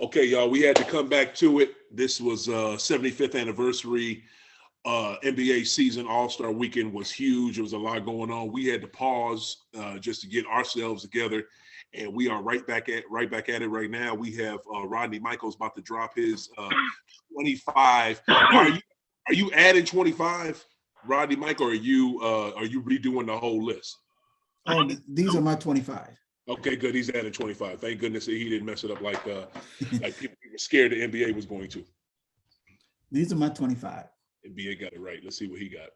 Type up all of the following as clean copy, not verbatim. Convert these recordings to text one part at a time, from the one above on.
Okay, y'all, we had to come back to it. This was 75th anniversary. NBA season All-Star weekend was huge. There was a lot going on. We had to pause just to get ourselves together, and we are right back at it right now. We have Rodney Michaels about to drop his 25. Are you adding 25, Rodney Michael, or are you redoing the whole list? Oh, these are my 25. Okay, good. He's adding 25. Thank goodness that he didn't mess it up like people were scared the NBA was going to. These are my 25. NBA got it right. Let's see what he got.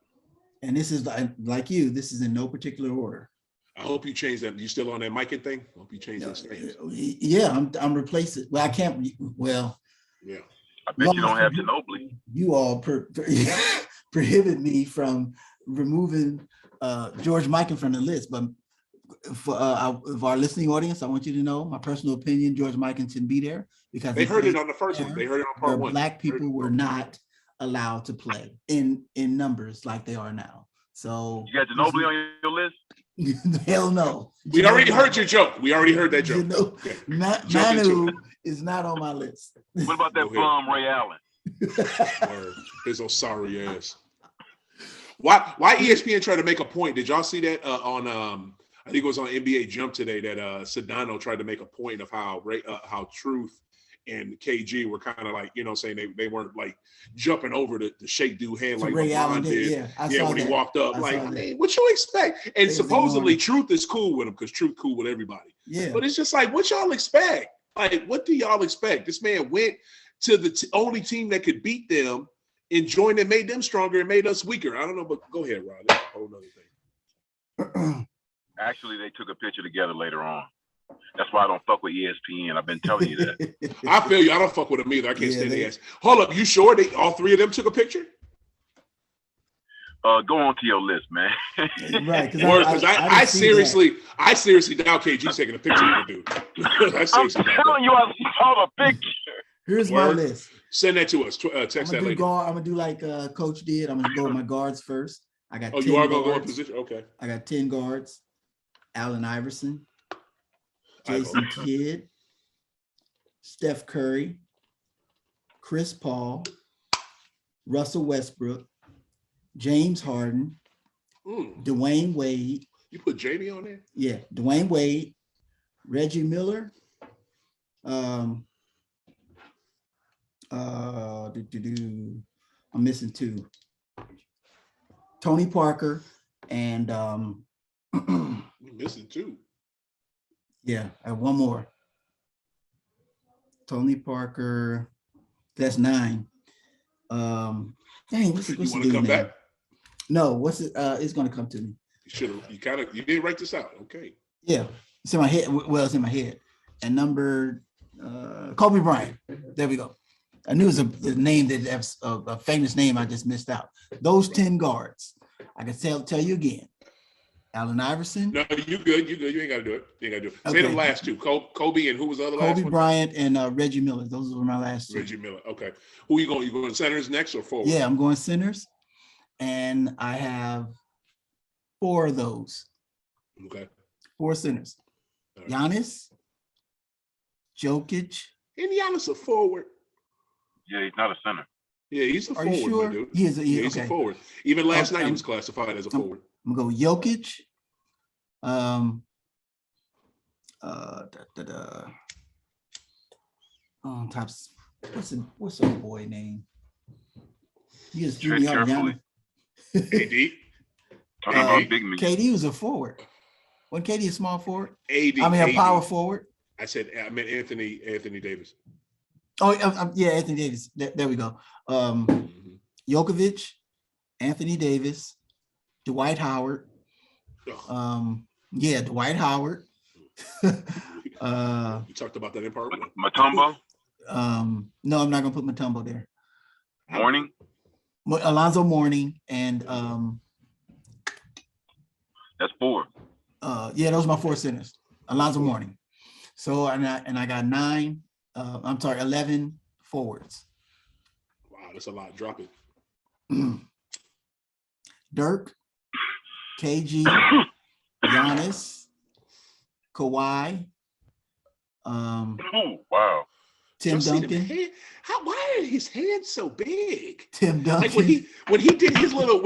And this is like you. This is in no particular order. I hope you change that. You still on that mic thing? I hope you change that stance. Yeah, I'm replacing. Well, I can't. Well, yeah. I bet you don't have Ginobili. You all prohibit me from removing George Mikan from the list, but for our listening audience, I want you to know my personal opinion: George Mikan shouldn't be there because they heard it on the first one. They heard it on part one. Black people were not allowed to play in numbers like they are now. So you got Ginobili on your list? Hell no. We already heard your joke. We already heard that joke. Okay. Manu is not on my list. What about that bum Ray Allen? His old sorry ass. Why ESPN tried to make a point? Did y'all see that on I think it was on NBA Jump today that Sedano tried to make a point of how Truth and KG were kind of like, saying they weren't like jumping over to shake dude hand like Ray Allen did. Yeah, when he walked up. I mean, what you expect? And supposedly Truth is cool with him because Truth cool with everybody. Yeah. But it's just like, what y'all expect? Like, what do y'all expect? This man went to the only team that could beat them and joined and made them stronger and made us weaker. I don't know, but go ahead, Rod. That's a whole other thing. Actually, they took a picture together later on. That's why I don't fuck with ESPN. I've been telling you that. I feel you. I don't fuck with them either. I can't stand the ass. Hold up. You sure all three of them took a picture? Go on to your list, man. Right. Because I seriously doubt KG's taking a picture of the dude. I'm telling you, I saw the picture. Here's my list. Send that to us. Text that later. I'm gonna do like Coach did. I'm gonna go with my guards first. I got. 10 you are gonna go in position. Okay. I got 10 guards. Allen Iverson, Jason Kidd, Steph Curry, Chris Paul, Russell Westbrook, James Harden, Dwayne Wade. You put Jamie on there? Yeah, Dwayne Wade, Reggie Miller. I'm missing 2. Tony Parker and You're missing 2. Yeah, I have one more. Tony Parker, that's 9. Dang, what's the want to come back? No, what's it? It's gonna come to me. You didn't write this out. Okay. Yeah, it's in my head. Well, it's in my head. And number Kobe Bryant. There we go. I knew it was a name that's a famous name I just missed out. Those 10 guards. I can tell you again. Allen Iverson. No, you good. You ain't got to do it. Say the last 2. Kobe and who was the other last one? Kobe Bryant and Reggie Miller. Those were my last 2. Reggie Miller. Okay. Who you going? You going centers next or forward? Yeah, I'm going centers. And I have 4 of those. Okay. 4 centers. Right. Giannis, Jokic. And Giannis a forward. Yeah, he's not a center. Yeah, he's a Are forward, you sure? dude. He's a forward. Even last night he was classified as a forward. I'm gonna go Jokic. On top. What's the boy name? He just threw me off. AD. KD was a forward. Wasn't KD a small forward? AD. I mean a power forward. I meant Anthony Davis. Oh yeah, Anthony Davis. There we go. Jokovic, Anthony Davis, Dwight Howard. Dwight Howard. You talked about that in part 1. Mutombo? No, I'm not gonna put Mutombo there. Morning? Alonzo Mourning and that's 4. Those are my 4 centers. Alonzo Mourning. So and I got 11 forwards. Wow, that's a lot. Drop it. Dirk, KG, Giannis, Kawhi. Wow. Tim Y'all see them Duncan. hand? Why are his hands so big? Tim Duncan. Like when he did his little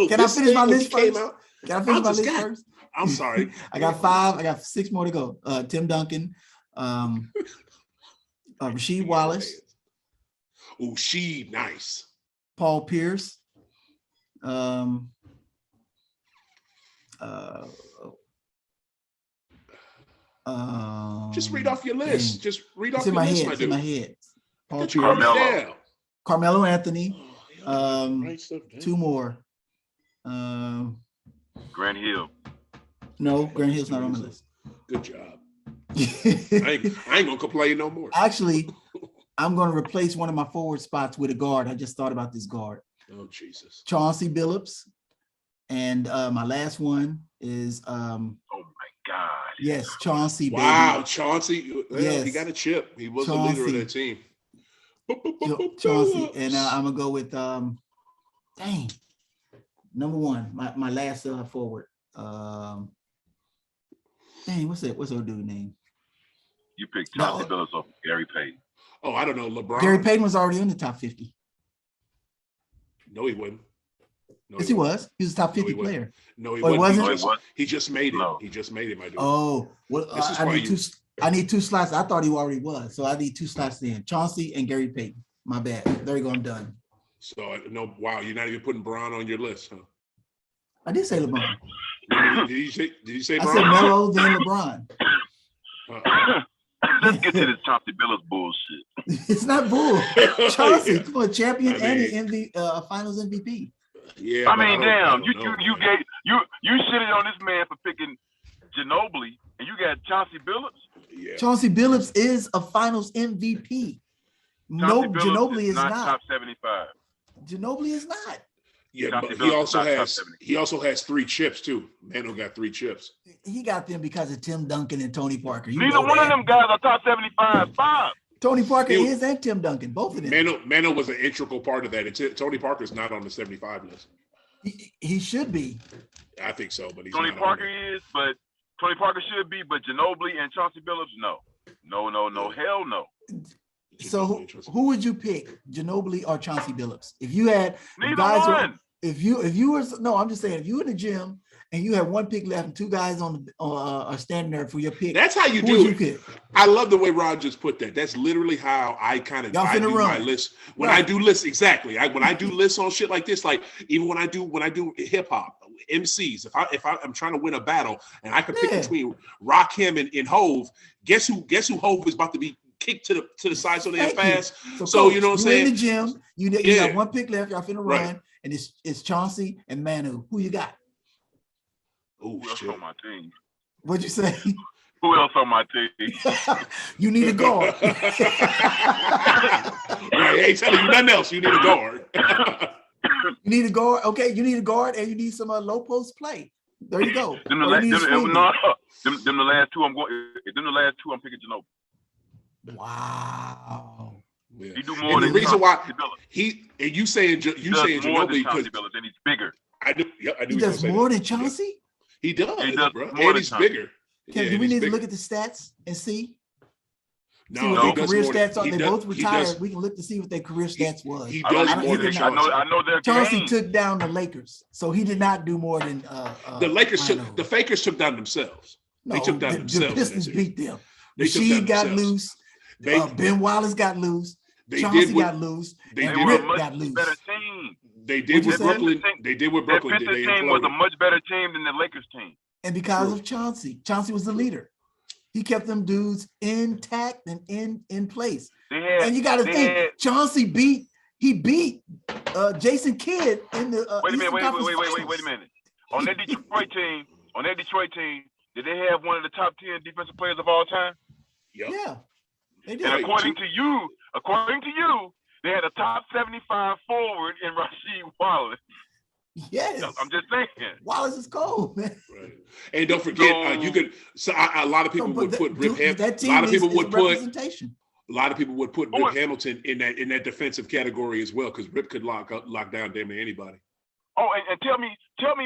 Can I finish my list first? Came out, Can I finish my list first? I'm sorry. I got 5. I got 6 more to go. Tim Duncan, Rasheed Wallace. Oh, she nice. Paul Pierce. Just read off your list. Dang. Just read off It's in your my list, head. my It's in my dude. head. Paul Did you Pierce. write it down? Carmelo Anthony. Write stuff down. 2 more. Grant Hill. No, Grant Hill's not on the list. Good job. I ain't gonna complain no more. Actually, I'm going to replace one of my forward spots with a guard. I just thought about this guard. Oh Jesus. Chauncey Billups. And my last one is Oh my God. yes, Chauncey. Wow, baby. Chauncey. Well, Yes. he got a chip. He was Chauncey. the leader of that team. Chauncey. And I'm gonna go with number 1, my last forward. What's her dude name? You picked Chauncey Billups over Gary Payton. Oh, I don't know. LeBron. Gary Payton was already in the top 50. No, he wasn't. No, Yes, he was. He was a top 50 No, he wasn't. player. No, he Oh, he wasn't. wasn't? He just made it. No. He just made it, my dude. Oh, well, This is I why need I need 2 slots. I thought he already was. So I need 2 slots in. Chauncey and Gary Payton. My bad. There you go. I'm done. So no, wow, you're not even putting Bron on your list, huh? I did say LeBron. Did you say I Bron? said Melo, then LeBron. Let's get to this Chauncey Billups bullshit. It's not bull. Chauncey, Yeah. come on, champion I mean- and the Finals MVP. Yeah. I but mean, don't- I damn, don't you know, you man. gave you shitted on this man for picking Ginobili, and you got Chauncey Billups. Yeah. Chauncey Billups is a Finals MVP. No, Chauncey Billups Ginobili is not. top 75. Ginobili is not. Yeah, Chauncey but Billups he also has 3 chips too. Manu got 3 chips. He got them because of Tim Duncan and Tony Parker. You Neither know one of that. them guys are top 75. Five. Tony Parker He- is and Tim Duncan, both of them. Manu was an integral part of that. Tony Parker's not on the 75 list. He should be. I think so, but he's Tony not on Parker there. is, but Tony Parker should be, but Ginobili and Chauncey Billups, no. No, hell no. So who would you pick, Ginobili or Chauncey Billups? If you had Neither guys, one. if you were no, I'm just saying if you were in the gym and you had 1 pick left and 2 guys are standing there for your pick. That's how you who do would it. you pick? I love the way Rod just put that. That's literally how I kind of Y'all do finna my run. list. When Right. I do lists, exactly. When I do lists on shit like this, like even when I do hip hop MCs, if I'm trying to win a battle and I can pick Yeah. between Rakim and Hove, guess who Hove is about to be kicked to the side so damn Thank you. fast. So, Coach, you know what I'm you saying? in the gym, you Yeah. got 1 pick left, y'all finna Right. run, and it's Chauncey and Manu. Who you got? Oh Who else shit. on my team? What'd you say? Who else on my team? You need a guard. Right, ain't telling you nothing else. You need a guard. You need a guard. Okay, you need a guard and you need some low post play. There you go. Them the Or you need a swing man. the last two I'm going. Them the last two I'm picking Ginobili. Wow. Yeah. He do more And the than reason why Chauncey Billups. you saying He does more than Ginobili Chauncey because Billups, and he's bigger. I knew He he was does gonna say more that. than Chauncey? He does, He does bro. more And than he's Chauncey. bigger. Can, Yeah, do and we he's need to bigger. look at the stats and see? See No, what he their does career more stats than- are. he They does- both he retired. does- We can look to see what their career stats was. He I don't does know. more than I Chauncey. I know their Chauncey game. took down the Lakers, so he did not do more than The Lakers Manu. took the Fakers took down themselves. No, they took down the themselves in Pistons that beat them. They took Rasheed down got themselves. loose. They Ben Wallace got loose. they Chauncey did what got loose. they and They did were a Rip much got loose. better team. they did What'd you with say? Brooklyn. That They did with That Brooklyn. Did Pistons they team was a imploded. much better team than the Lakers team. And because True. of Chauncey was the leader. He kept them dudes intact and in place. They had. And you got to they think, had- Chauncey beat Jason Kidd in the Wait a minute. Eastern Conference Wait a Finals. minute. On that Detroit team, did they have one of the top 10 defensive players of all time? Yep. Yeah, they And did. Right. according to you, they had a top 75 forward in Rasheed Wallace. Yes, I'm just saying. Wallace is cold, man. Right. And don't forget, So- you could. So a lot of people No, would but put Rip. that A team lot of people is would put. representation. A lot of people would put Who Rip is- Hamilton in that defensive category as well, because Rip could lock down damn near anybody. Oh, and tell me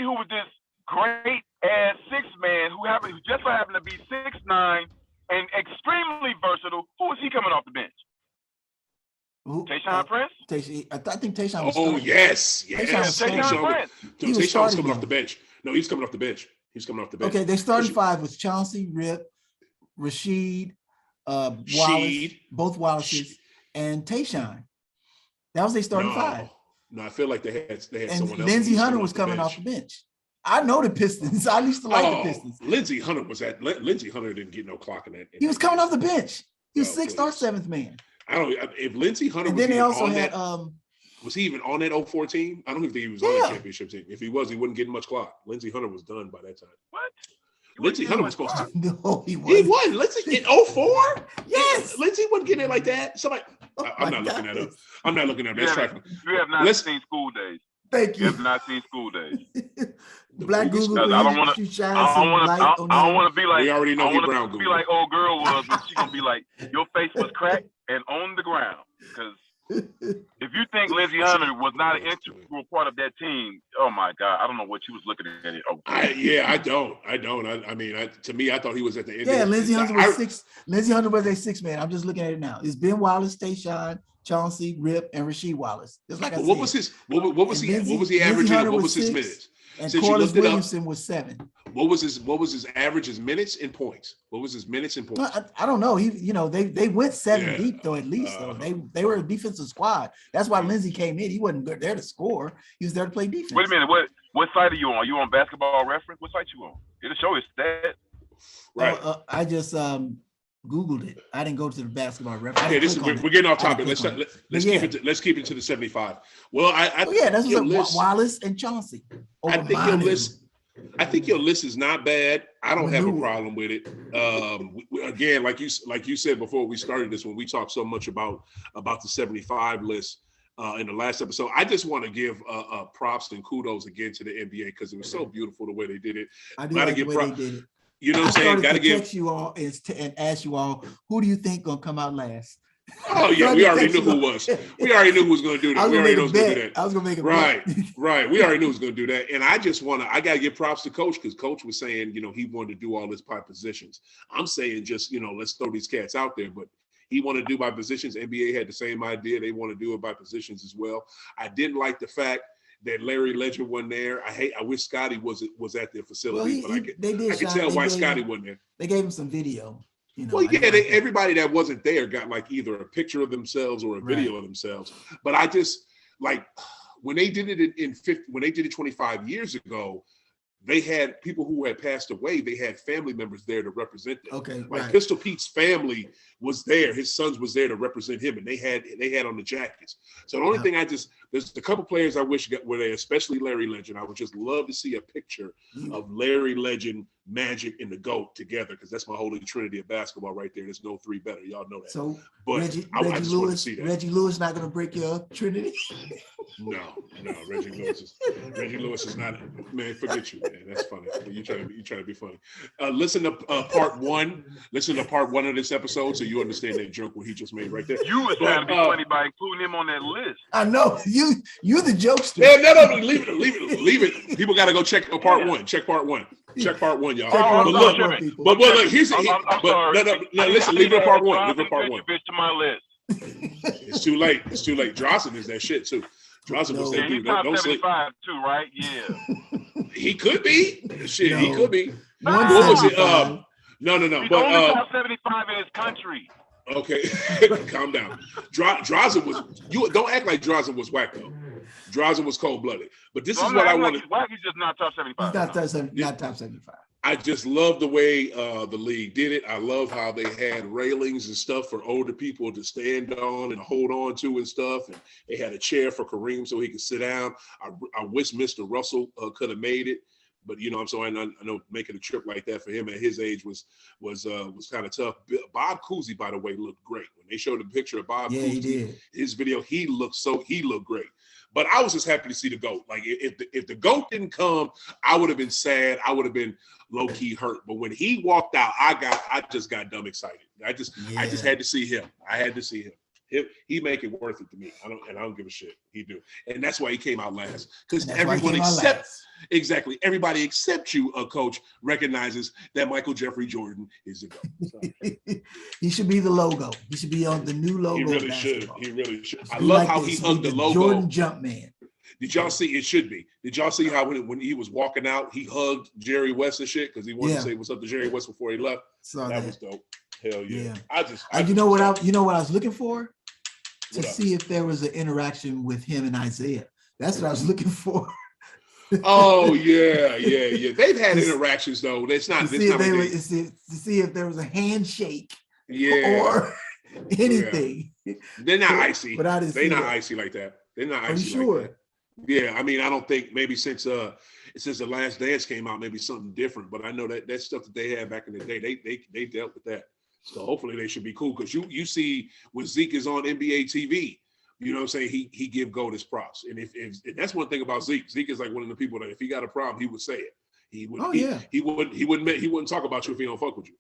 who was this great ass 6 man who just so happened to be 6'9" and extremely versatile. Who was he Tayshaun Prince? I think Tayshaun was Oh, starting. yes. Tayshaun Prince. He was Tayshaun was starting coming off though. the bench. No, he's coming off the bench. He's coming off the bench. Okay, they starting five with Chauncey, Rip, Rashid, Wallace, Sheed. both Wallaces, and Tayshaun. That was their starting five. No, I feel like they had And someone else. Lindsey Hunter was coming off the bench. I know the Pistons. I used to like the Pistons. Lindsey Hunter Lindsey Hunter didn't get no clock in that. He was coming off the bench. He was sixth or seventh man. I don't. If Lindsey Hunter and was then they also had was he even on that 04 team? I don't even think he was on the championship team. If he was, he wouldn't get much clock. Lindsey Hunter was done by that time. What? Lindsey Hunter was supposed to. No, he wasn't. He wasn't. Lindsey in 04? Yes. Lindsey wasn't getting it like that. Somebody. I'm not looking that up. I'm not looking at that. That's You have not seen School Days. Thank you. You have not seen School Days. Black Google. I don't want to be like. We already know I want Brown to be Google. like old girl was, but she gonna be like, your face was cracked and on the ground. Because if you think Lindsey Hunter was not an integral part of that team, oh my God, I don't know what you was looking at it. I don't. I mean, to me, I thought he was at the end. Yeah, Lindsey Hunter was six. Lindsey Hunter was a six man. I'm just looking at it now. It's Ben Wallace, Tayshaun, Chauncey, Rip, and Rasheed Wallace. Just like I said. What was he averaging? What was his minutes? And Corliss Williamson was 7. What was his average? His minutes and points. What was his minutes and points? No, I don't know. They went 7 deep though, at least though. They were a defensive squad. That's why Lindsey came in. He wasn't there to score. He was there to play defense. Wait a minute. What site are you on? Are you on Basketball Reference? What site you on? It'll show his stat. Right. I just Googled it. I didn't go to the Basketball Reference. Okay, we're getting off topic. Let's keep it to the 75. Well, that's what Wallace and Chauncey. I think your list is not bad. I don't have a problem with it. Again, like you said before we started this, when we talked so much about the 75 list in the last episode, I just want to give props and kudos again to the NBA because it was so beautiful the way they did it. I do like the way they did it. You know what I'm saying? Got to text you all and ask you all, who do you think gonna come out last? Oh yeah, we already knew who was. We already knew who was going to do that. We already know who's going to do that. I was going to make a right. We already knew who was going to do that. And I got to give props to Coach because Coach was saying, he wanted to do all this by positions. I'm saying just, let's throw these cats out there. But he wanted to do by positions. NBA had the same idea. They want to do it by positions as well. I didn't like the fact that Larry Legend wasn't there. I wish Scotty was at their facility, but I could tell why Scotty wasn't there. They gave him some video. Everybody that wasn't there got like either a picture of themselves or a video of themselves. But I just like when they did it when they did it 25 years ago, they had people who had passed away. They had family members there to represent them. Okay, like Pistol Pete's family was there. His sons was there to represent him, and they had on the jackets. So the only thing there's a couple players I wish were there, especially Larry Legend. I would just love to see a picture of Larry Legend, Magic, and the GOAT together because that's my holy trinity of basketball right there. There's no three better. Y'all know that. So, but I just want to see that. Reggie Lewis not going to break your trinity? No. Reggie Lewis is not. Man, forget you, man. That's funny. You trying to be funny. Listen to part one. Listen to part one of this episode so you understand that joke what he just made right there. You was trying to be funny by including him on that list. I know you the jokester. Yeah, no, leave it. People got to go check part one. Check part one. Check part one, y'all. But look, here's listen, leave it part one. Leave it part one. To my list. It's too late. Drossen is that shit too. Drossen was that dude. Don't sleep. 75 too, right? Yeah. He could be. Shit, no. He could be. What was it? No. He's but only top 75 in his country. Okay, calm down. Drossen was. You don't act like Drossen was whack though. Drossen was cold-blooded. But this is what I wanted. He's just not top 75. He's not top 75. I just love the way the league did it. I love how they had railings and stuff for older people to stand on and hold on to and stuff. And they had a chair for Kareem so he could sit down. I wish Mr. Russell could have made it. But I know making a trip like that for him at his age was kind of tough. Bob Cousy, by the way, looked great. When they showed a picture of Bob Cousy, he did. His video, he looked great. But I was just happy to see the GOAT. Like if the GOAT didn't come, I would have been sad. I would have been low key hurt. But when he walked out, I just got dumb excited. I just had to see him. I had to see him. He make it worth it to me. I don't give a shit. He do, and that's why he came out last. Because exactly everybody except you, coach, recognizes that Michael Jeffrey Jordan is the GOAT. So. He should be the logo. He should be on the new logo. He really should. He really should. I love like how this. he hugged the logo. Jordan Jumpman. Did y'all see? It should be. Did y'all see how when he was walking out, he hugged Jerry West and shit because he wanted to say what's up to Jerry West before he left? That was dope. Hell yeah. You know what I was looking for? To see if there was an interaction with him and Isaiah. That's what I was looking for. Oh yeah. They've had interactions though. It's not. To see if there was a handshake. Or anything. They're not icy. But I didn't They're not icy like that. They're not icy like that. Yeah, I mean, I don't think maybe since The Last Dance came out, maybe something different. But I know that stuff that they had back in the day, they dealt with that. So hopefully they should be cool because you see when Zeke is on NBA TV, you know what I'm saying, he give GOAT his props. And if that's one thing about Zeke. Zeke is like one of the people that if he got a problem, he would say it. He would. He wouldn't talk about you if he don't fuck with you.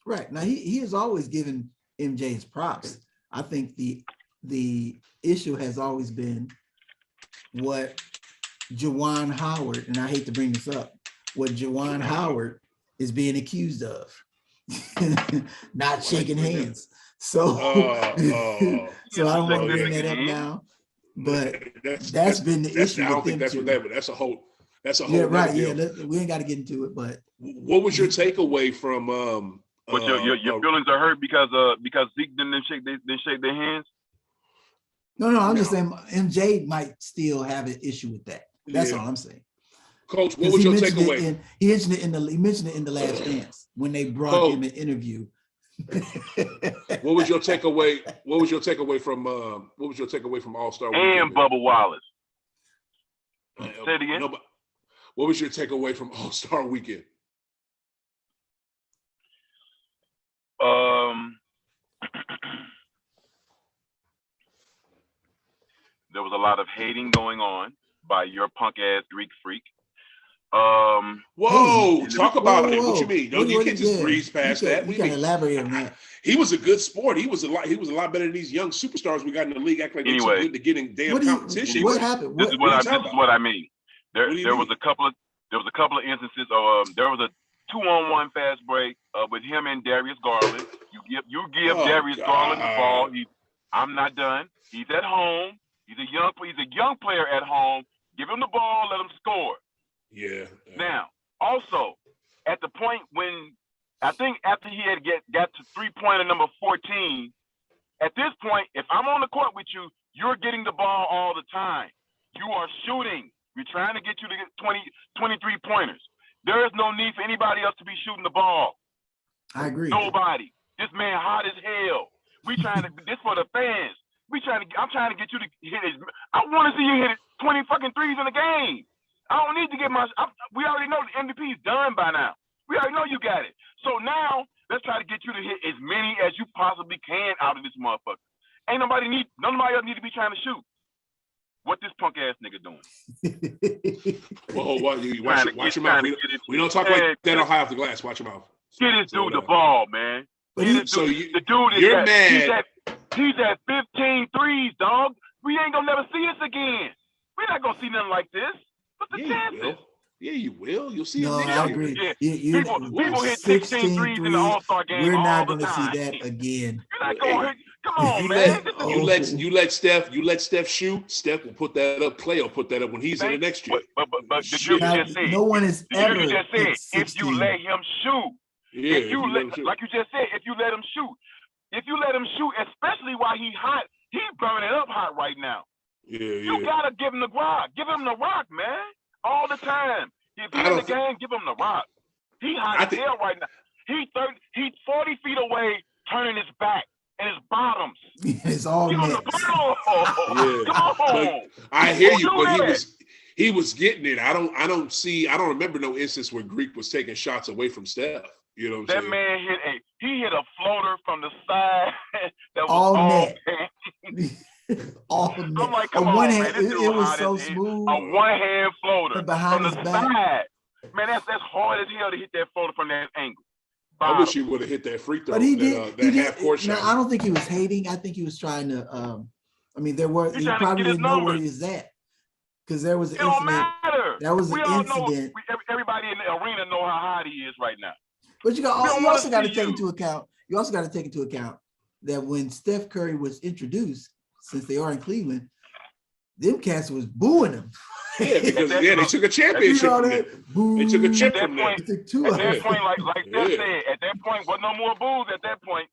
Right. Now he has always given MJ his props. I think the issue has always been what Juwan Howard, and I hate to bring this up, what Juwan Howard is being accused of. Not shaking hands. So so I don't want to bring that up now. But that's been the issue. I don't think that's what that's a whole right. Yeah, we ain't got to get into it. But what was your takeaway from but your feelings are hurt because Zeke didn't shake their hands? No, I'm just saying MJ might still have an issue with that. That's all I'm saying. Coach, what was your takeaway? He mentioned it in the Last Dance when they brought him an interview. What was your takeaway? What was your takeaway from All-Star Weekend? And Bubba Wallace. Say it again. No, what was your takeaway from All-Star Weekend? There was a lot of hating going on by your punk ass Greek freak. Talk about it. What you mean? You can't just breeze past that. You can elaborate on that. He was a good sport. He was a lot better than these young superstars we got in the league. Act like they're too good to get in damn competition. What happened? This is what I mean. There was a couple of instances. There was a 2-on-1 fast break with him and Darius Garland. You give Darius Garland the ball. I'm not done. He's at home. He's a young player at home. Give him the ball. Let him score. Yeah. Now, also, at the point when I think after he had got to 3-pointer number 14, at this point, if I'm on the court with you, you're getting the ball all the time. You are shooting. We're trying to get you to get 23 pointers. There is no need for anybody else to be shooting the ball. I agree. Nobody. This man hot as hell. This for the fans. I'm trying to get you to hit it. I want to see you hit 20 fucking threes in a game. I don't need to get we already know the MVP's done by now. We already know you got it. So now let's try to get you to hit as many as you possibly can out of this motherfucker. Nobody else need to be trying to shoot. What this punk ass nigga doing? Watch your mouth. We don't talk like that on High Off the Glass. Watch your mouth. Get this dude the ball, man. The dude is you're mad. He's at 15 threes, dog. We ain't gonna never see this again. We're not gonna see nothing like this. What's the chances? Yeah, you will. You'll see. No, I agree. Yeah. People hit 16 threes in the All-Star game. We're not going to see that again. You're not going to hit. Come on, man. You let Steph shoot. Steph will put that up. Clay will put that up when he's in the next year. But you just said. No one is ever. You just said if you let him shoot. Yeah. Like you just said, if you let him shoot, especially while he's hot, he's burning up hot right now. Yeah. You gotta give him the rock. Give him the rock, man. All the time. If he's in the game, give him the rock. He hot as hell right now. He's 40 feet away, turning his back and his bottoms. It's all give him the ball. Come on. I hear you, but he was getting it. I don't remember no instance where Greek was taking shots away from Steph. You know what I'm saying? That man hit a floater from the side that was all net. I'm like, come on, man. It was so smooth. A one-hand floater behind from the side. Man, that's hard as hell to hit that floater from that angle. I wish he would have hit that free throw. But he did. That half court Now, shot. I don't think he was hating. I think he was trying to. I mean, he probably didn't know where he was at because there was an It don't incident. matter. That was an incident. Everybody in the arena know how hot he is right now. But you also got to take into account. You also got to take into account that when Steph Curry was introduced, since they are in Cleveland, them cats was booing him. Yeah, because they took a championship from him. They took a chip from them. At that point, like Steph said, at that point, wasn't no more boos at that point.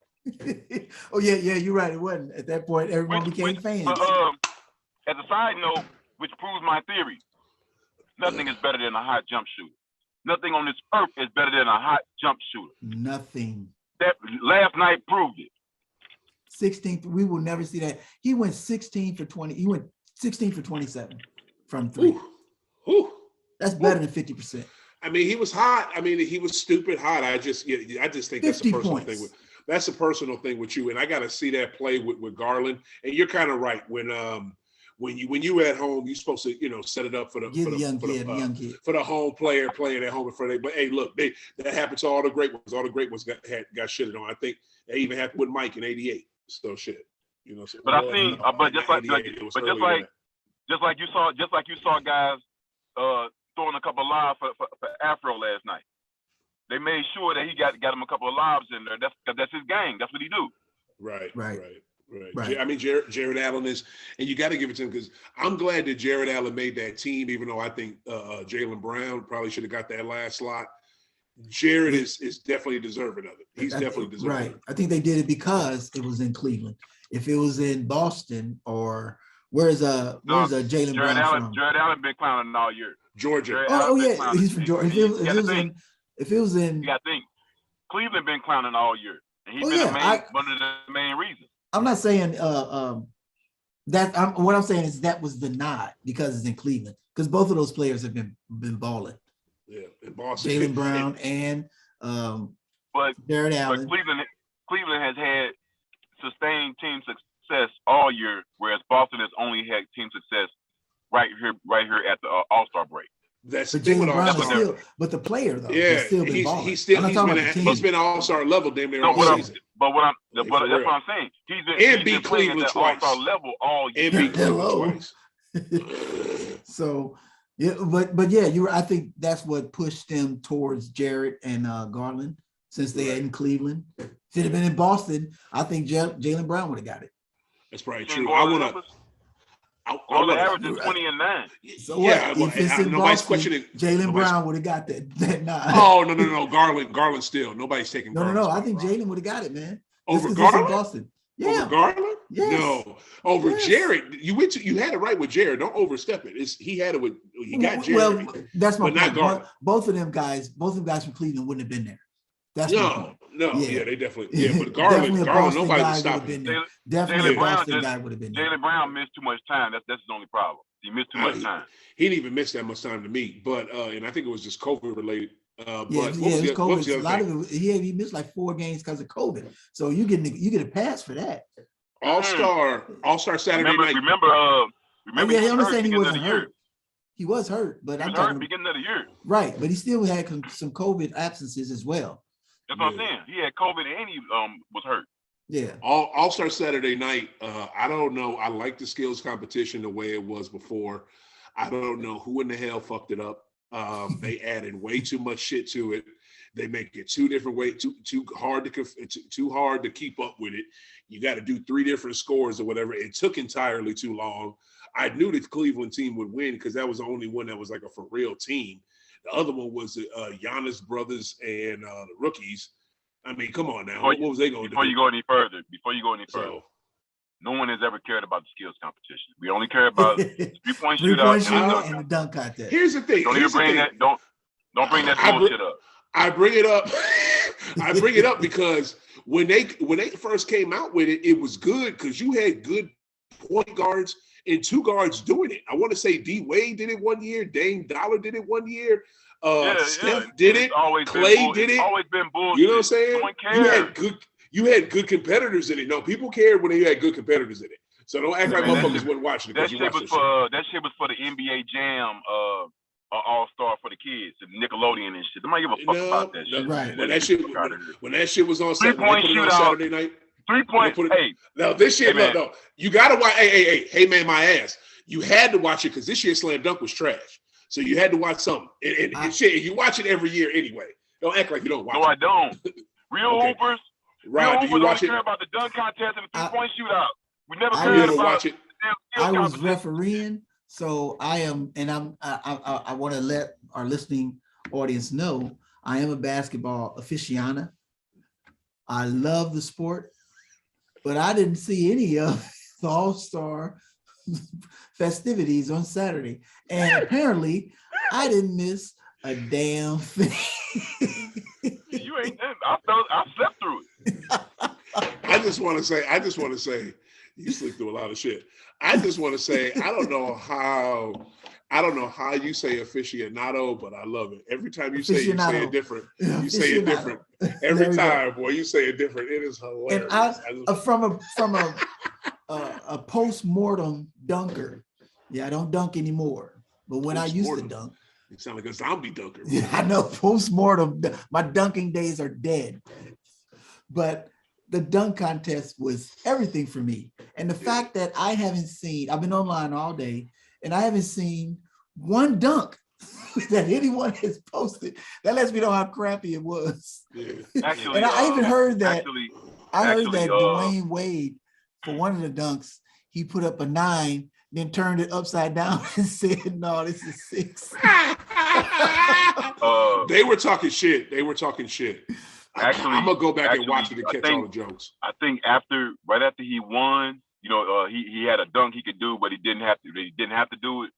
Oh yeah, you're right. It wasn't at that point. Everyone became fans. As a side note, which proves my theory, nothing is better than a hot jump shooter. Nothing on this earth is better than a hot jump shooter. Nothing. That last night proved it. 16th, we will never see that. He went 16 for 20. He went 16 for 27 from three. Ooh. That's better than 50%. I mean, he was hot. I mean, he was stupid hot. I just think that's a personal thing. That's a personal thing with you. And I got to see that play with Garland. And you're kind of right. When you at home, you're supposed to set it up for the young kid for the home player playing at home in front of. But hey, look, that happened to all the great ones. All the great ones got shitted on. I think they even happened with Mike in '88. So shit, So, but I think, but just like you saw guys throwing a couple of lobs for Afro last night. They made sure that he got him a couple of lobs in there. That's his game. That's what he do. Right. I mean, Jared Allen is, and you got to give it to him because I'm glad that Jared Allen made that team, even though I think Jaylen Brown probably should have got that last slot. Jared is definitely deserving of it. He's definitely deserving. Right. I think they did it because it was in Cleveland. If it was in Boston or where's Jaylen Brown from? Jared Allen been clowning all year. Georgia. Oh yeah, he's from Georgia. If it was in, you got to think Cleveland been clowning all year, and he's been one of the main reasons. I'm not saying what I'm saying is that was the nod because it's in Cleveland because both of those players have been balling. Yeah, in Boston, Jaylen Brown and Jared Allen. But Cleveland has had sustained team success all year, whereas Boston has only had team success right here at the All-Star break. That's but the thing with Brown is still, but the player though, yeah, he's been an All-Star level damn near all season. But that's what I'm saying. He's been playing at the All-Star level all year. And beat Cleveland twice. So. Yeah, but yeah, I think that's what pushed them towards Jared and Garland since they're in Cleveland. If it had been in Boston, I think Jaylen Brown would have got it. That's probably true. I want to average 20 and 9. So yeah, if it's in Boston, Jaylen Brown would have got that 9. Oh no, Garland still. Nobody's taking. No. I think Jaylen would have got it, man. Over Garland, Boston. Yeah. Over Garland? Yes. No. Over Jared. You had it right with Jared. Don't overstep it. He had it with got Jared. Well, that's my point. Not Garland. Both of them guys from Cleveland wouldn't have been there. That's no. Yeah, they definitely. Yeah, but Garland, nobody would stop him. Definitely a Boston guy would have been there. Jaylen Brown missed too much time. That's his only problem. He missed too much time. He didn't even miss that much time to me, but and I think it was just COVID related. What was COVID. A lot of it, he missed like 4 games because of COVID. So you get a pass for that. All-Star Saturday night. Remember, I'm saying he wasn't hurt. He was hurt, but I'm talking beginning of the year. Right, but he still had some COVID absences as well. That's what I'm saying. He had COVID and he was hurt. Yeah. All-Star Saturday night. I don't know. I like the skills competition the way it was before. I don't know who in the hell fucked it up. They added way too much shit to it. They make it 2 different ways, too hard to keep up with it. You got to do 3 different scores or whatever. It took entirely too long. I knew the Cleveland team would win because that was the only one that was like a for real team. The other one was the Giannis brothers and the rookies. I mean, come on now. What was they going to do? Before you go any further, no one has ever cared about the skills competition. We only care about 3-point shootout and the dunk contest. Here's the thing. Don't bring that bullshit up. I bring it up. I bring it up because when they first came out with it, it was good because you had good point guards and 2 guards doing it. I want to say D Wade did it one year, Dame Dollar did it one year, Steph did it, Clay did it. Always been bullshit. You know what I'm saying? You had good competitors in it. No, people cared when you had good competitors in it. So don't act like motherfuckers weren't watching it. That shit was for the NBA Jam all-star for the kids, the Nickelodeon and shit. They might give a fuck about that shit. right. When that shit was on Saturday, Three-point shootout. Saturday night. 3-point. Hey, no, this shit. Hey, no. You gotta watch. Hey, man, my ass. You had to watch it because this year's slam dunk was trash. So you had to watch something. And shit, you watch it every year anyway. Don't act like you don't watch it. No, I don't. Real hoopers. Right? Do you only watch it? care about the dunk contest and the 3-point shootout. We never I cared never about watch it. I was refereeing, so I am, and I want to let our listening audience know I am a basketball aficionado. I love the sport, but I didn't see any of the All-Star festivities on Saturday, and apparently I didn't miss a damn thing. You ain't. I slept through it. I just want to say, you sleep through a lot of shit. I just want to say, I don't know how you say aficionado, but I love it. Every time you say it different. You say it different. Every time, boy, you say it different. It is hilarious. And from a post-mortem dunker. Yeah, I don't dunk anymore. But when I used to dunk. You sound like a zombie dunker. Yeah, I know, post-mortem. My dunking days are dead. But the dunk contest was everything for me. And the fact that I've been online all day, and I haven't seen one dunk that anyone has posted, that lets me know how crappy it was. Yeah. Actually, and I even heard that I heard that Dwayne Dwayne Wade, for one of the dunks, he put up a 9, then turned it upside down and said, "No, this is 6." They were talking shit. Actually, I'm gonna go back and watch it to catch all the jokes. I think right after he won, he had a dunk he could do, but he didn't have to. He didn't have to do it.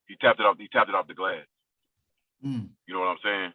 He tapped it off the glass. Mm. You know what I'm saying?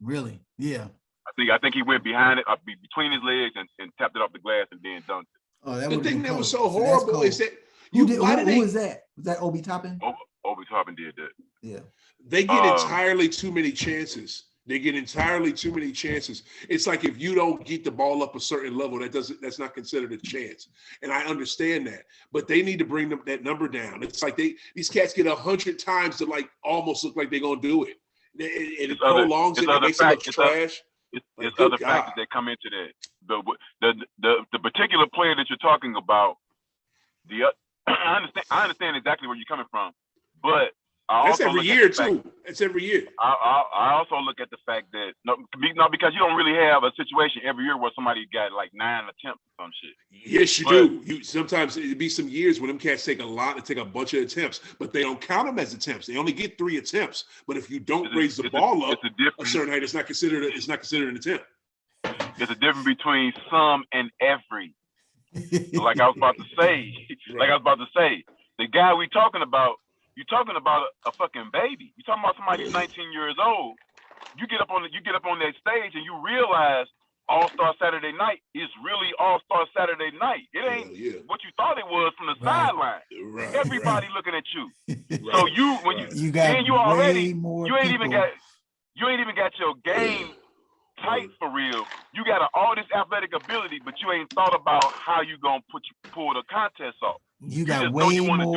Really? Yeah. I think he went behind it, between his legs, and tapped it off the glass and then dunked it. Oh, that the thing that was so So horrible is that who was that? Was that Obi Toppin? Obi Toppin did that. Yeah. They get entirely too many chances. It's like if you don't get the ball up a certain level, that's not considered a chance. And I understand that, but they need to bring that number down. It's like these cats get 100 times to like almost look like they're gonna do it. And it prolongs it. It makes it look trash. There's other factors that come into that. The particular player that you're talking about, I understand exactly where you're coming from, but that's every year too. It's every year. I also look at the fact that because you don't really have a situation every year where somebody got like 9 attempts or some shit. Yes, you do. You sometimes it'd be some years when them cats take a bunch of attempts, but they don't count them as attempts. They only get 3 attempts. But if you don't raise the ball up a certain height, it's not considered an attempt. There's a difference between some and every. Like I was about to say, the guy we talking about. You're talking about a fucking baby. You're talking about somebody who's 19 years old. You get up on that stage and you realize All-Star Saturday Night is really All-Star Saturday Night. It ain't what you thought it was from the sideline. Right. Everybody looking at you. Right. So you ain't even got your game tight for real. You got all this athletic ability, but you ain't thought about how you gonna pull the contest off. You got way more You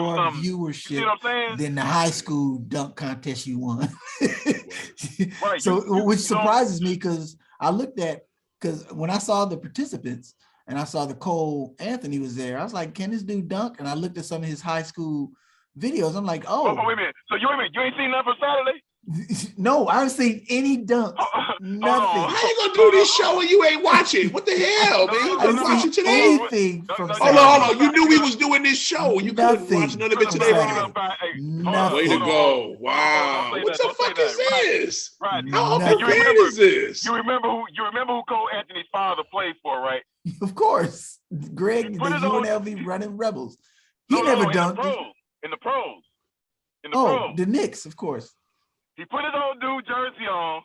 viewership see what I'm saying? than the high school dunk contest you won. Right. So, which surprises me because when I saw the participants and I saw the Cole Anthony was there, I was like, can this dude dunk? And I looked at some of his high school videos. I'm like, oh. Wait a minute. So you ain't seen nothing for Saturday? No, I haven't seen any dunks. Nothing. How you gonna do this show and you ain't watching? What the hell, man? You couldn't watch it today? Anything from Hold on. You knew we was doing this show. You couldn't watch none of it today. Nothing. Way to go. Wow. What the fuck is this? Right. How unprepared is this? You remember who Cole Anthony's father played for, right? Of course. Greg, the UNLV running Rebels. He never dunked. In the pros. The Knicks, of course. He put his old dude jersey on.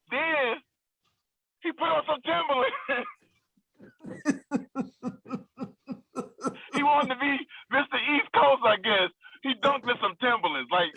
Then he put on some Timberlands. He wanted to be Mr. East Coast, I guess. He dunked in some Timberlands. Like,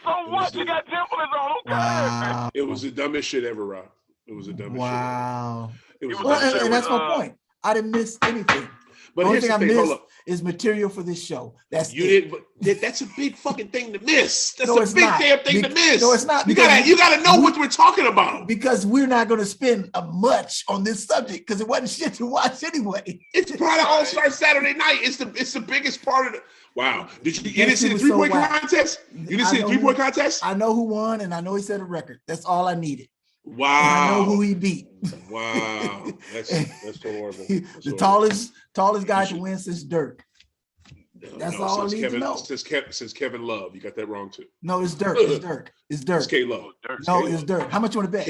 so what? You got Timberlands on? Who cares? It was the dumbest shit ever, Rob. It was the dumbest shit ever. Wow. And that's my point. I didn't miss anything. But The only here's thing the I thing. Hold missed up. is material for this show. That's You it. didn't. But that's a big fucking thing to miss. That's No, a it's big not. damn thing to miss. No, it's not. You because gotta know what we're talking about. Because we're not going to spend much on this subject because it wasn't shit to watch anyway. It's probably All-Star Saturday night. It's the biggest part of the. Wow. You didn't see the shit was so 3-point whack. contest? You didn't see the 3-point contest? I know who won, and I know he set a record. That's all I needed. Wow. And I know who he beat. Wow. That's so horrible. That's The horrible. tallest guy to win since Dirk. That's all I need to know. Since Kevin Love, you got that wrong too. No, it's Dirk. It's Dirk. It's Dirk. It's K-Love. No, it's Dirk. How much you want to bet?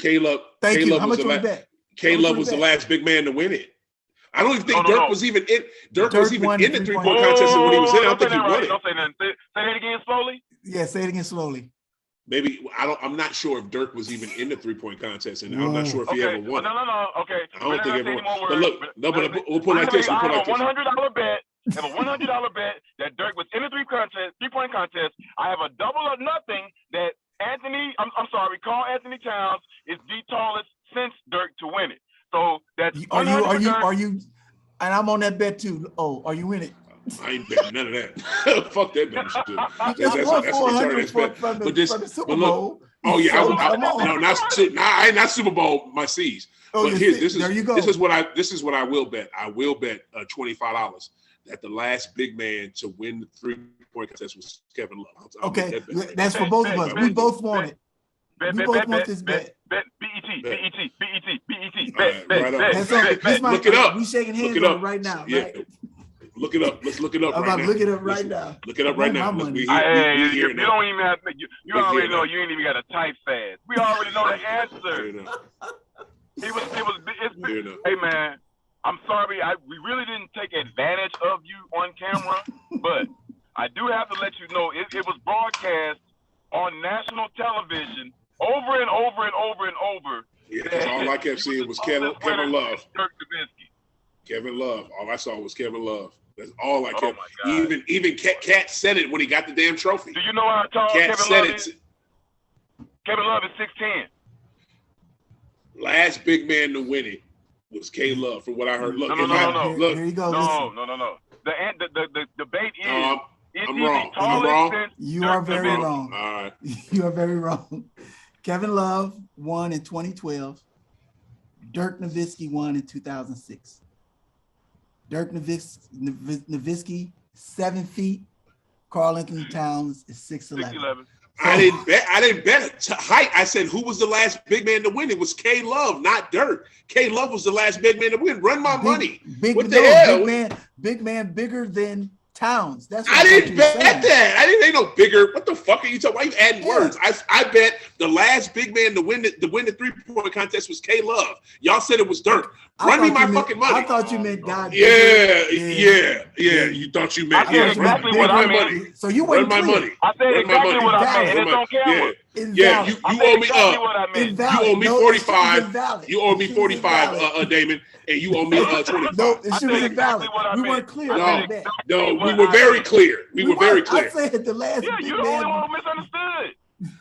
K-Love. Thank you. How was much you want to bet? K-Love was the last big man to win it. I don't even think Dirk was even in. Dirk was even in the 3-point contest, and when he was in, I don't think he won it. Don't say nothing. Say that again slowly. Yeah, say it again slowly. Maybe I'm not sure if Dirk was even in the 3-point contest, and I'm not sure if he ever won. No. Okay. I don't think he ever won. But look, we'll put it like this. I have a $100 bet. I have a $100 bet that Dirk was in the 3-point contest. I have a double or nothing that Carl Anthony Towns is the tallest since Dirk to win it. So that's are you? And I'm on that bet too. Oh, are you in it? I ain't betting none of that. Fuck that bet. That's from the Super Bowl. Oh yeah, not Super Bowl. My C's. Oh, but there you go. This is what I will bet. I will bet $25 that the last big man to win the 3-point contest was Kevin Love. Okay, that's for both of us. We both want it. We both want this bet. Bet. Look it up. We shaking hands on it right now. Yeah. Look it up. Let's look it up right now. I'm about to look it up right now. Look it up right now. You don't even have to. You already know. You ain't even got to type fast. We already know the answer. Hey man, I'm sorry. We really didn't take advantage of you on camera, but I do have to let you know it was broadcast on national television over and over and over and over. Yeah, that's all I kept seeing was Kevin Love. Dirk Nowitzki. Kevin Love. All I saw was Kevin Love. That's all I kept. Oh Even Cat said it when he got the damn trophy. Do you know how tall Kevin Love is? Kevin Love is 6'10". Last big man to win it was K Love, from what I heard. Look, no. Look, here you go. No. The debate is. I'm wrong. You are very wrong. All right. You are very wrong. Kevin Love won in 2012. Dirk Nowitzki won in 2006. Dirk Nowitzki, 7 feet. Carl Anthony Towns is 6'11". I didn't bet height. I said who was the last big man to win? It was K Love, not Dirk. K Love was the last big man to win. Run my money. What the hell? Big man, bigger than Towns. That's what I didn't bet that. I didn't think no bigger. What the fuck are you talking? Why are you adding words? I bet the last big man to win the 3-point contest was K Love. Y'all said it was Dirk. Run me my fucking money. I thought you meant God. Yeah. You thought you meant exactly what I meant. So you run my money. I said exactly what I meant. And it's on camera. Yeah, you owe me you owe me 45. You owe me 45, Damon, and you owe me 25. No, it should be invalid. We weren't clear. No, we were very clear. We were very clear. I said the last. Yeah, you're the only one who misunderstood.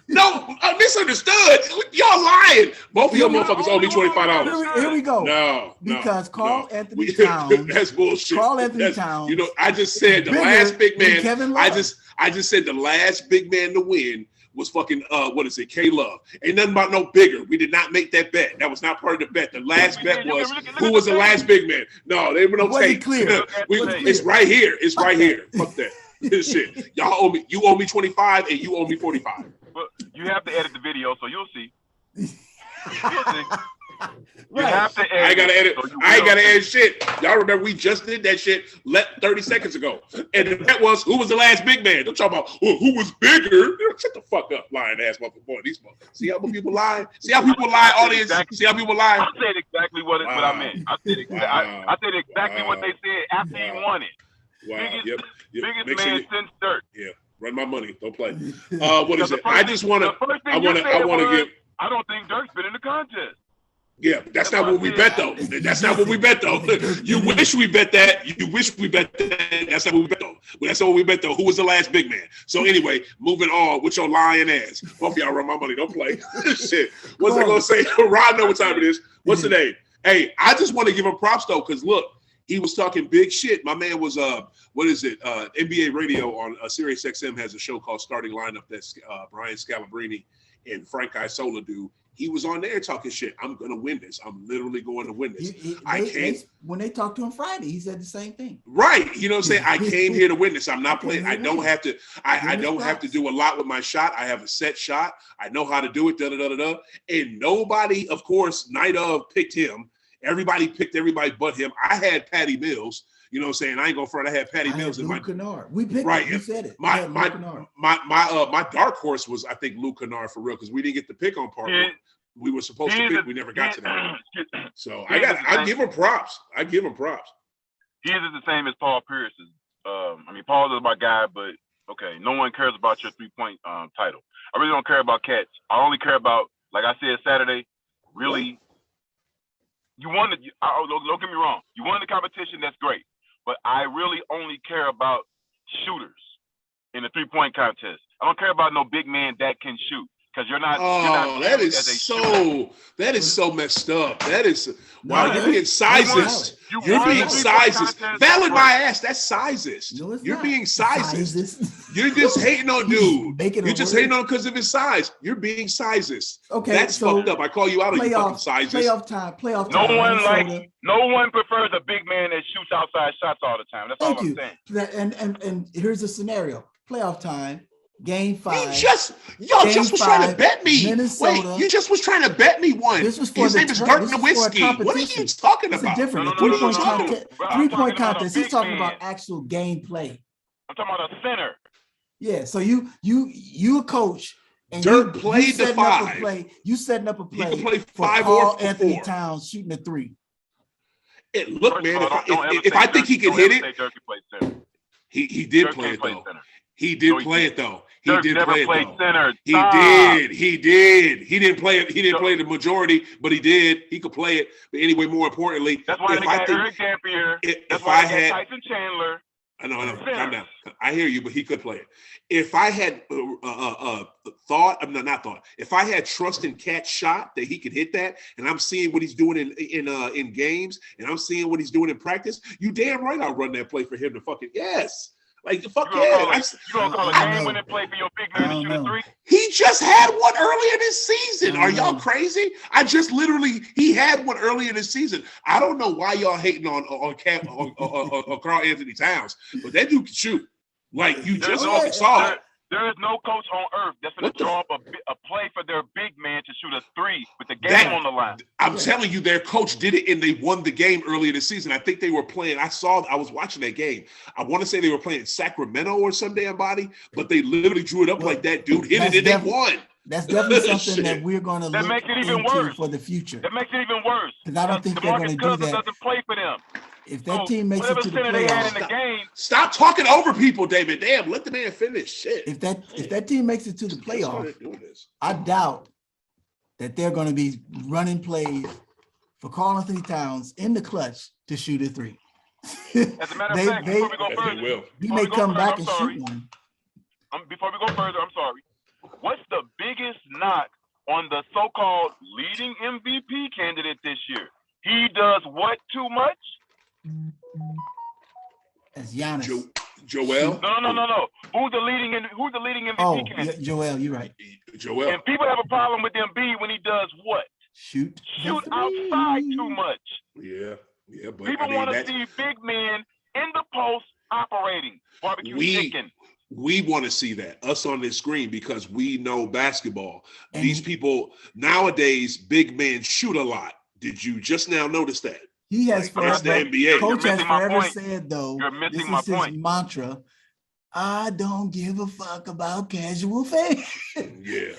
No, I misunderstood. Y'all lying. Both of y'all motherfuckers owe me $25. Here we go. No, because Carl Anthony Towns. That's bullshit. Carl Anthony Towns. You know, I just said the last big man. I just said the last big man to win was fucking K Love. Ain't nothing about no bigger. We did not make that bet. That was not part of the bet. The last bet was who was the last big man. No, they were no tape. Clear. It's right here. It's right here. Fuck that. This shit. Y'all owe me. You owe me 25 and you owe me 45. Well, you have to edit the video, so you'll see. You'll see. You Right. have to edit. I ain't gotta edit. I ain't gotta edit shit. Y'all remember we just did that shit 30 seconds ago. And the bet was who was the last big man. Don't talk about who was bigger. Shut the fuck up, lying ass motherfucker. Boy, these motherfuckers. See how people lie? See how people lie, audience? See how people lie? I said exactly what I meant. I said exactly what they said after he won it. Wow. Biggest man since Dirk. Yeah. Run my money. Don't play. What is it? I just want to. I want to give. I don't think Dirk's been in the contest. Yeah, that's not what we bet though. That's not what we bet though. You wish we bet that. You wish we bet that. That's not what we bet though. That's not what we bet though. Who was the last big man? So anyway, moving on with your lying ass. Both of y'all run my money. Don't play. Shit. What's I gonna say? Rod know what time it is. What's the name? Hey, I just want to give him props though, because look, He was talking big shit. My man was what is it? NBA Radio on Sirius XM has a show called Starting Lineup that's Brian Scalabrine and Frank Isola do. He was on there talking shit. I'm gonna win this. I'm literally going to win this. When they talked to him Friday, he said the same thing. Right. You know what I'm saying? I came here to win this. I'm not playing. I don't have to. I don't have to do a lot with my shot. I have a set shot. I know how to do it. Da da da da da. And nobody, of course, night of picked him. Everybody picked everybody but him. I had Patty Mills. You know what I'm saying? I ain't gonna front. I had Patty Mills in my Kennard. We picked right. You said it. My dark horse was, I think, Luke Kennard for real, because we didn't get the pick on part one. We were supposed to pick. We never got to that. So I give him props. I give him props. He is the same as Paul Pierce is. Paul is my guy, but okay, no one cares about your 3-point title. I really don't care about catch. I only care about, like I said Saturday, really. You won the. Don't get me wrong. You won the competition. That's great. But I really only care about shooters in the 3-point contest. I don't care about no big man that can shoot, because you're not. That is so messed up. That is you're being sizist. You're being sizist. Valid my ass. That's sizist. No, you're being sizist. You're just hating on dude. You're just hating on because of his size. You're being sizist. Okay, that's fucked up. I call you out on your fucking sizist. Playoff time. No one prefers a big man that shoots outside shots all the time. That's all I'm saying. And here's a scenario: playoff time. Game 5. You just was trying to bet me. Minnesota. Wait, you just was trying to bet me one. This was for his name is Dirk Nowitzki. What are you talking about? It's different. 3-point contest. He's talking about actual game play. I'm talking about a center. Yeah. So you a coach. And Dirk played the 5. You setting up a play. You can play 5 for Carl Anthony Towns shooting a 3. Look, man. If I think he can hit it, he did play it though. He did play it though. He did play it though. Center. He did. He didn't play it. He didn't play the majority, but he did. He could play it. But anyway, more importantly, that's why they got Eric Dampier. That's why I had Tyson Chandler. I know. Calm down. I hear you, but he could play it. If I had if I had trust in Cat's shot that he could hit that, and I'm seeing what he's doing in games, and I'm seeing what he's doing in practice, you damn right I'll run that play for him to fucking yes. Like fuck yeah! You gonna call a game-winning play for your big man to shoot a 3? He just had one earlier this season. Are y'all crazy? He had one earlier this season. I don't know why y'all hating on Carl Anthony Towns, but that dude can shoot. Like you just saw it. There is no coach on earth that's going to draw up a play for their big man to shoot a 3 with the game on the line. I'm telling you, their coach did it, and they won the game earlier this season. I think they were playing. I was watching that game. I want to say they were playing Sacramento or some damn body, but they literally drew it up like that dude hit it and they won. That's definitely something that we're going to look into for the future. That makes it even worse. Because I don't think they're going to do that. Doesn't play for them. If that team makes it to the playoffs, stop talking over people, David. Damn, let the man finish. Shit. If that team makes it to the playoffs, I doubt that they're going to be running plays for Karl Anthony Towns in the clutch to shoot a 3. As a matter of fact, before we go further, he may come back and shoot one. Before we go further, I'm sorry. What's the biggest knock on the so-called leading MVP candidate this year? He does what too much? As Giannis. Joel? No. Who's the leading MVP candidate? Joel, you're right. Joel. And people have a problem with Embiid when he does what? Shoot outside too much. Yeah, but people want to see big men in the post operating, barbecue chicken. We want to see that, us on this screen, because we know basketball. And these people nowadays, big men shoot a lot. Did you just now notice that? He has that's the NBA. Coach has forever said, though, this is his mantra, I don't give a fuck about casual fans. Yeah.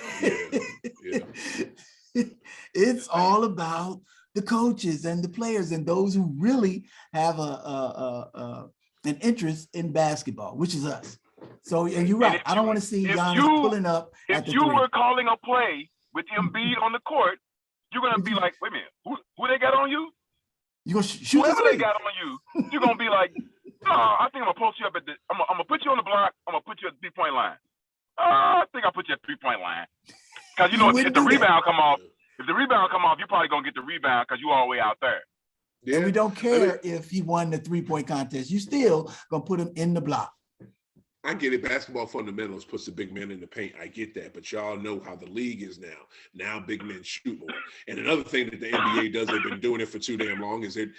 It's all about the coaches and the players and those who really have an interest in basketball, which is us. So, and you're right. I don't want to see Giannis pulling up at the 3. If you were calling a play with Embiid on the court, you're going to be like, wait a minute, who they got on you? You gonna shoot whoever they got on you, you're gonna be like, no, I think I'm gonna post you up at the. I'm gonna put you on the block. I'm gonna put you at the 3-point line. I think I'll put you at the 3-point line. Because if the rebound come off, you're probably gonna get the rebound because you all the way out there. And we don't care if he won the 3-point contest. You still gonna put him in the block. I get it. Basketball fundamentals puts the big man in the paint. I get that. But y'all know how the league is now. Now big men shoot more. And another thing that the NBA does, they've been doing it for too damn long, is that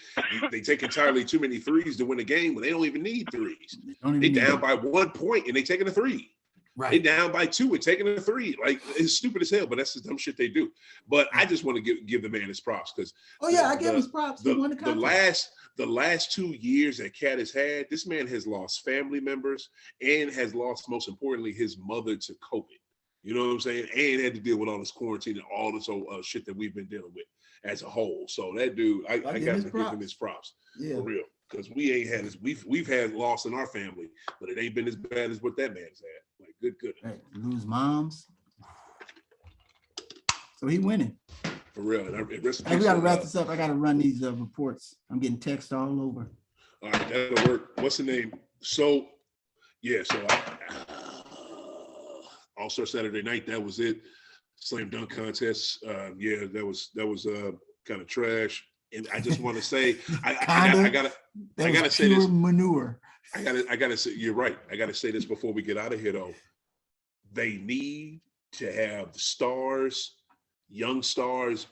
they take entirely too many threes to win a game when they don't even need threes. They down by 1 point and they taking a three. Right. They down by 2 and taking a three. Like, it's stupid as hell, but that's the dumb shit they do. But I just want to give the man his props because I give him his props. The last 2 years that Cat has had, this man has lost family members and has lost, most importantly, his mother to COVID. You know what I'm saying? And had to deal with all this quarantine and all this shit that we've been dealing with as a whole. So that dude, I got to give him his props. For real. Because we ain't had this, we've had loss in our family, but it ain't been as bad as what that man's had. Like, good. Right. Lose moms. So he winning. For real. We gotta wrap this up. I gotta run these reports. I'm getting text all over. All right, that'll work. What's the name? So All-Star Saturday night, that was it. Slam dunk contest. That was kind of trash. And I just want to say, I gotta say this. Manure. I gotta say, you're right. I gotta say this before we get out of here though. They need to have the stars, young stars,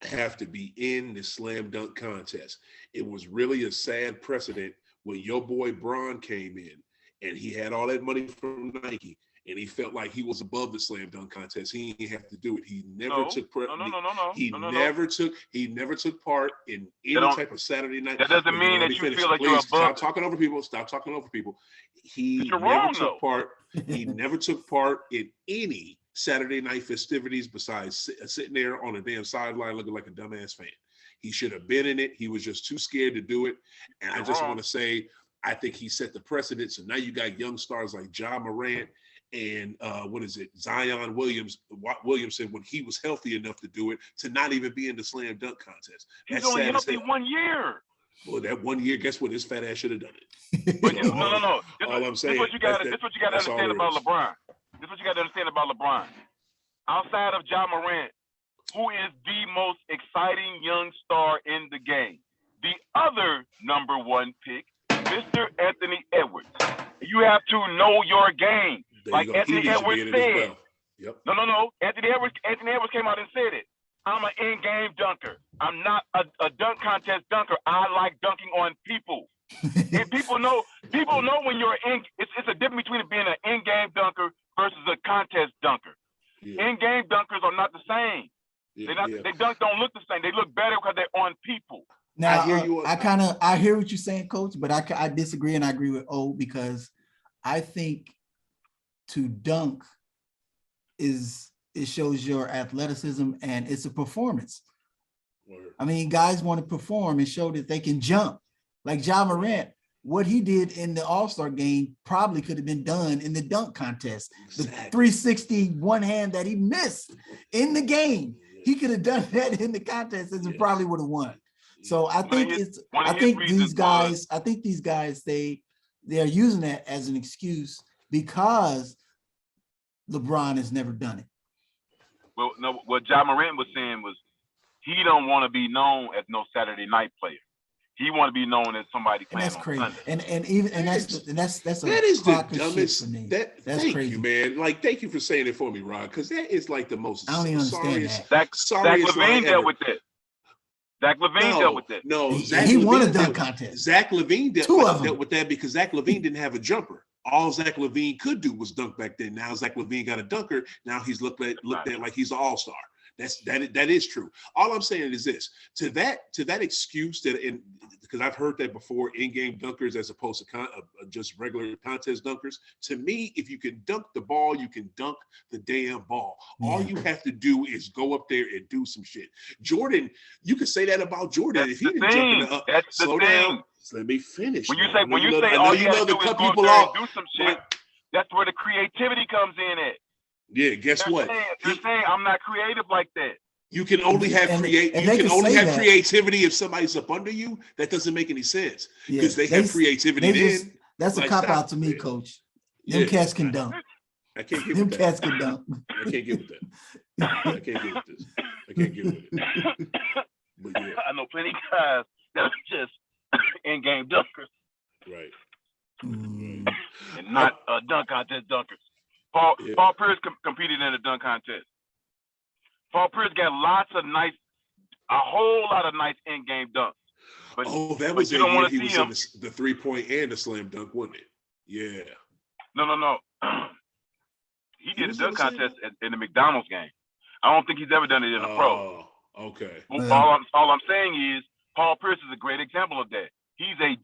have to be in the slam dunk contest. It was really a sad precedent when your boy Bron came in and he had all that money from Nike and he felt like he was above the slam dunk contest. He didn't have to do it. He never took part in any type of Saturday night. That doesn't mean that you feel like you're above. Stop talking over people. He never took part. He never took part in any Saturday night festivities besides sitting there on a damn sideline looking like a dumbass fan. He should have been in it. He was just too scared to do it. And I just want to say, I think he set the precedent. So now you got young stars like Ja Morant and Zion Williamson, when he was healthy enough to do it, to not even be in the slam dunk contest. He's only healthy 1 year. Well, that 1 year, guess what? His fat ass should have done it. No. All I'm saying. This is what you got to understand about LeBron. This is what you got to understand about LeBron. Outside of Ja Morant, who is the most exciting young star in the game? The other number one pick, Mr. Anthony Edwards. You have to know your game. Like Anthony Edwards said. Yep. No. Anthony Edwards came out and said it. I'm an in-game dunker. I'm not a dunk contest dunker. I like dunking on people. And people know when you're in. It's a difference between being an in-game dunker versus a contest dunker. Yeah. In-game dunkers are not the same. Yeah, they don't look the same. They look better because they're on people. Now I hear what you're saying, Coach, but I disagree and I agree with O, because I think to dunk it shows your athleticism and it's a performance. Word. I mean, guys want to perform and show that they can jump. Like Ja Morant, what he did in the All-Star game probably could have been done in the dunk contest. Exactly. The 360 one hand that he missed in the game, he could have done that in the contest and probably would have won. So I think these guys, they are using that as an excuse because LeBron has never done it. Well, no, what Ja Morant was saying was he don't want to be known as no Saturday night player. He want to be known as somebody playing. And that's crazy. On Sunday. That's that is the dumbest. For me. That's thank crazy. You, man. Like, thank you for saying it for me, Ron, because that is like the most. I don't even understand that. Zach LaVine dealt with that. Zach LaVine dealt with that. No, he won a dunk contest. Zach LaVine dealt with that because Zach LaVine didn't have a jumper. All Zach LaVine could do was dunk back then. Now Zach LaVine got a dunker. Now he's looked at like he's an all-star. That is true. All I'm saying is this: to that excuse because I've heard that before, in-game dunkers as opposed to just regular contest dunkers. To me, if you can dunk the ball, you can dunk the damn ball. All you have to do is go up there and do some shit. Jordan, you could say that about Jordan. If he didn't jump in slow down. Let me finish. When you say all you have to do is go there and do some shit, that's where the creativity comes in at. Yeah, guess what? They're saying I'm not creative like that. You can only have creativity if somebody's up under you. That doesn't make any sense because they have creativity. That's a cop out to me, Coach. Them cats can dunk. I can't get them cats can dunk. I can't get with that. I can't get with this. I can't get with it. But yeah. I know plenty of guys that are just in-game dunkers Right. Mm. and not dunk contest dunkers. Paul Pierce competed in a dunk contest. Paul Pierce got a whole lot of nice in-game dunks. But, that was you that don't year want to he see was him. in the 3-point and the slam dunk, wasn't it? Yeah. No. He did a was dunk in the slam contest in the McDonald's game. I don't think he's ever done it in a pro. Oh, okay. All I'm saying is Paul Pierce is a great example of that. He's an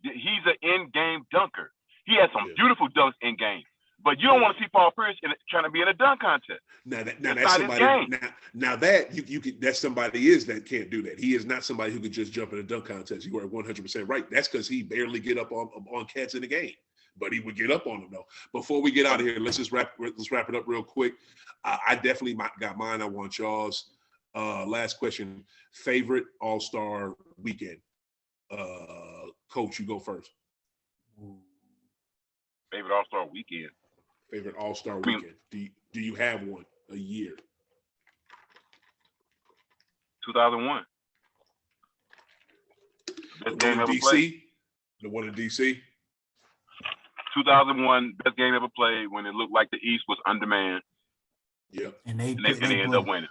in-game dunker. He has some beautiful dunks in game. But you don't want to see Paul Pierce trying to be in a dunk contest. Now that's somebody. his game. Now that you could, that somebody is that can't do that. He is not somebody who could just jump in a dunk contest. You are 100% right. That's because he barely get up on cats in the game, but he would get up on them though. Before we get out of here, let's wrap it up real quick. I definitely got mine. I want y'all's. Last question: favorite All-Star weekend. Coach, you go first. Favorite All-Star weekend. Favorite All-Star weekend. Do you have one a year? 2001. Best game ever DC? played. The one in DC? 2001, best game ever played when it looked like the East was undermanned. Yep. And they ended up winning.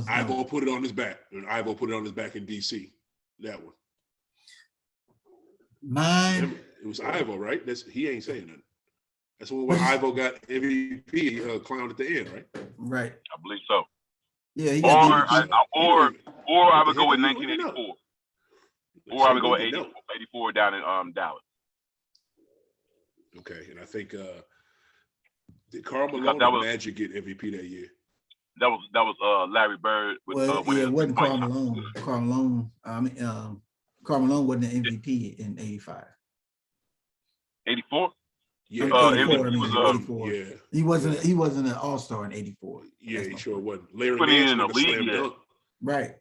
Ivo put it on his back. And Ivo put it on his back in DC. That one. Mine. It was Ivo, right? He ain't saying nothing. That's when Ivo got MVP clown at the end, right? Right. I believe so. Yeah. He Or got I would go with 1984. Or I would go with 84 down in Dallas. Okay, and I think did Karl Malone or Magic get MVP that year? That was Larry Bird. It wasn't Karl Malone. Karl Malone wasn't an MVP in 85. 84? Yeah, 84. Yeah. He wasn't an All-Star in 84. Yeah, he sure wasn't. Larry Put Nance in won the the league slam yet. dunk. Right.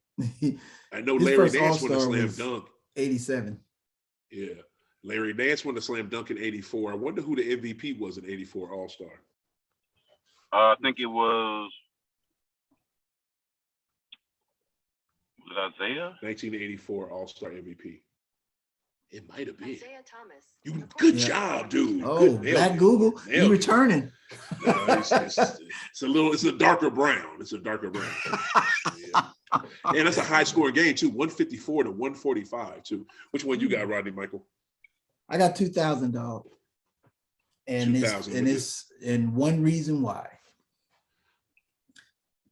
I know His Larry first Nance won the All-Star slam was dunk. 87. Yeah. Larry Nance won the slam dunk in 84. I wonder who the MVP was in 84 All-Star. I think it was Isaiah? 1984 All-Star MVP. It might have been. Isaiah Thomas. Good job, dude. Oh, Black Google, you returning. It's a darker brown. It's a darker brown. Yeah. And it's a high scoring game too, 154 to 145 too. Which one you got, Rodney Michael? I got 2,000, dog. And 2000, and one reason why.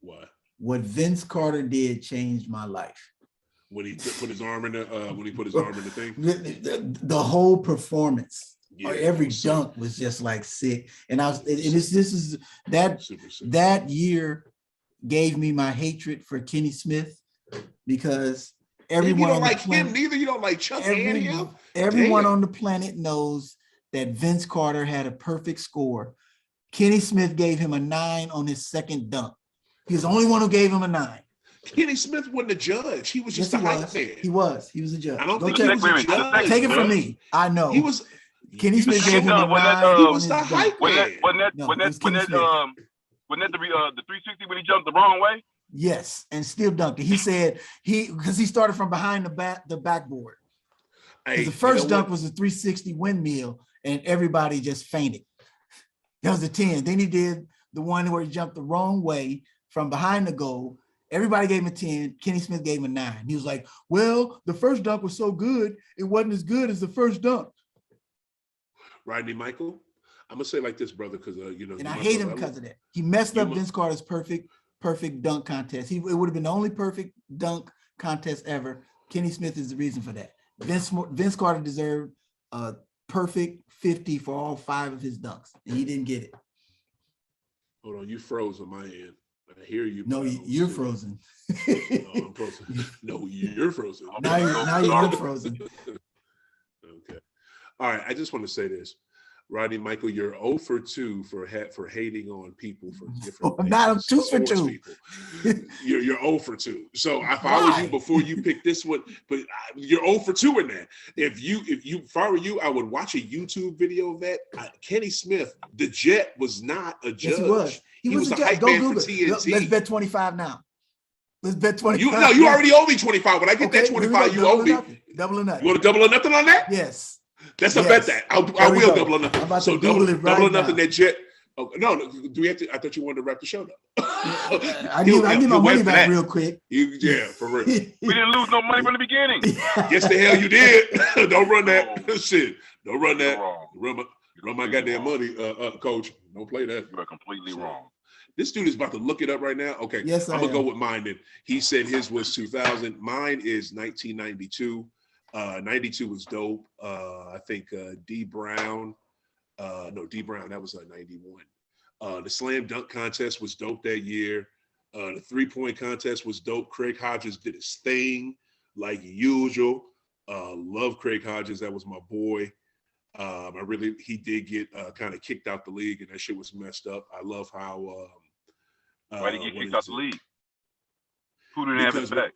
Why? What Vince Carter did changed my life. When he put his arm in the thing. The whole performance, Yeah, every dunk was just like sick. And that year gave me my hatred for Kenny Smith because everyone you don't on like the planet, him neither. You don't like Chuck and him. Everyone on the planet knows that Vince Carter had a perfect score. Kenny Smith gave him a 9 on his second dunk. He was the only one who gave him a 9. Kenny Smith wasn't a judge. He was just a hype man. He was a judge. I don't think he was a judge. Take it from me. I know. He was. Kenny Smith gave him a 9. He was the hype man. Wasn't that the 360 when he jumped the wrong way? Yes, and still dunked it. He said because he started from behind the backboard. Hey, the first dunk was a 360 windmill, and everybody just fainted. That was the 10. Then he did the one where he jumped the wrong way from behind the goal. Everybody gave him a 10. Kenny Smith gave him a 9. He was like, well, the first dunk was so good, it wasn't as good as the first dunk. Rodney Michael, I'm going to say like this, brother, because, And I hate him because of that. He messed up Vince Carter's perfect dunk contest. It would have been the only perfect dunk contest ever. Kenny Smith is the reason for that. Vince Carter deserved a perfect 50 for all 5 of his dunks, and he didn't get it. Hold on, you froze on my end. I hear you. No, you're frozen. No, I'm frozen. No, you're frozen. Now you're frozen. Okay. All right. I just want to say this. Rodney Michael, you're 0 for 2 for hating on people for different things. I'm 2 for 2. You're 0 for 2. So if I was you before you pick this one, but you're 0 for 2 in that. If I were you, I would watch a YouTube video of that. Kenny Smith, the Jet, was not a judge. Yes, he was a hype man for TNT. Let's bet 25 now. Let's bet 25. You already owe me 25. When I get that 25, you owe me. Double or nothing. You want to double or nothing on that? Yes. Let's bet Yes. that. I There we will go. double or I'm nothing. about So to Google double, it right double or nothing now. that Jet. Oh, no, do we have to? I thought you wanted to wrap the show though. I need my money back real quick. Yeah, for real. We didn't lose no money from the beginning. Yes, the hell you did. Don't run that No. shit. Don't run You're that. wrong. Run my goddamn money, Coach. Don't play that. You are completely wrong. This dude is about to look it up right now. Okay, Yes, I'm gonna go with mine then. He said his was 2000. Mine is 1992. 92 was dope. I think D Brown. D Brown. That was 91. The slam dunk contest was dope that year. The 3-point contest was dope. Craig Hodges did his thing like usual. Love Craig Hodges. That was my boy. He did get kind of kicked out the league, and that shit was messed up. I love how. Why did he get kicked out the league? Who didn't have his back?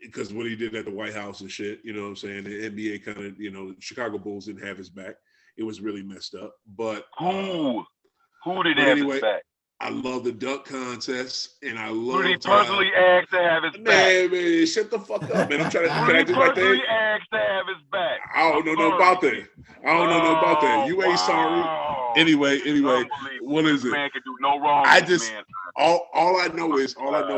Because what he did at the White House and shit, you know what I'm saying? The NBA kind of, the Chicago Bulls didn't have his back. It was really messed up. But who did have his back? I love the dunk contest, and I love. Who did he personally ask to have his back? Man, shut the fuck up, man. I'm trying to. Who did he personally ask to have his back? I don't know about that. You ain't sorry. Anyway, what is it? Man can do no wrong. All I know